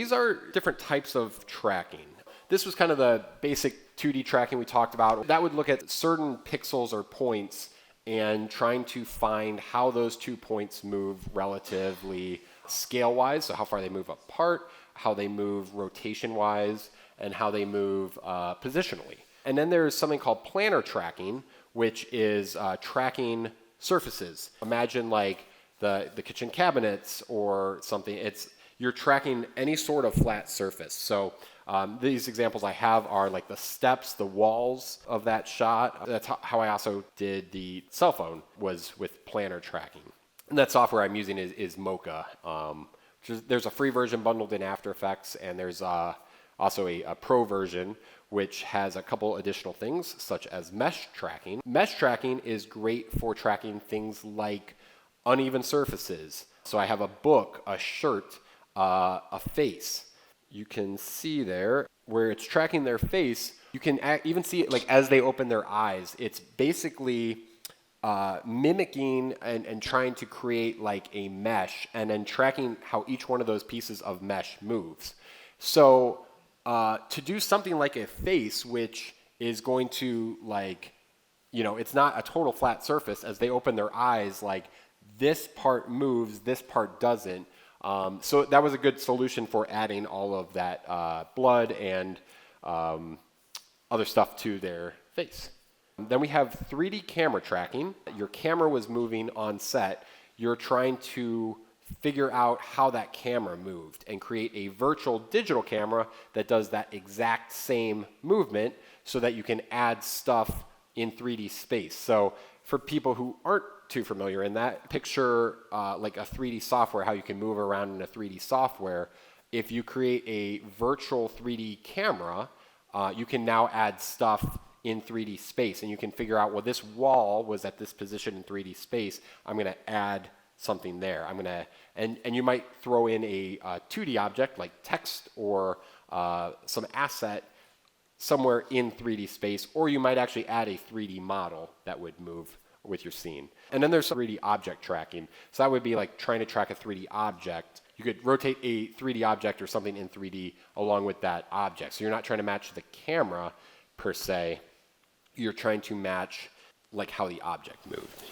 these are different types of tracking. This was kind of the basic 2D tracking we talked about. That would look at certain pixels or points and trying to find how those 2 points move relatively scale-wise, so how far they move apart, how they move rotation-wise, and how they move positionally. And then there's something called planar tracking, which is tracking surfaces. Imagine like the kitchen cabinets or something. You're tracking any sort of flat surface. So these examples I have are like the steps, the walls of that shot. That's how I also did the cell phone, was with planar tracking. And that software I'm using is Mocha. There's a free version bundled in After Effects, and there's also a pro version which has a couple additional things such as mesh tracking. Mesh tracking is great for tracking things like uneven surfaces. So I have a book, a shirt, a face. You can see there where it's tracking their face. You can even see it like as they open their eyes. It's basically mimicking and trying to create like a mesh and then tracking how each one of those pieces of mesh moves. So to do something like a face, which is going to like, it's not a total flat surface. As they open their eyes, like this part moves, this part doesn't. So that was a good solution for adding all of that blood and other stuff to their face. Then we have 3D camera tracking. Your camera was moving on set. You're trying to figure out how that camera moved and create a virtual digital camera that does that exact same movement so that you can add stuff in 3D space. So for people who aren't too familiar in that, picture like a 3D software, how you can move around in a 3D software. If you create a virtual 3D camera, you can now add stuff in 3D space, and you can figure out, well, this wall was at this position in 3D space. I'm going to add something there. And you might throw in a 2D object like text or some asset somewhere in 3D space, or you might actually add a 3D model that would move with your scene. And then there's 3D object tracking. So that would be like trying to track a 3D object. You could rotate a 3D object or something in 3D along with that object. So you're not trying to match the camera per se. You're trying to match like how the object moved.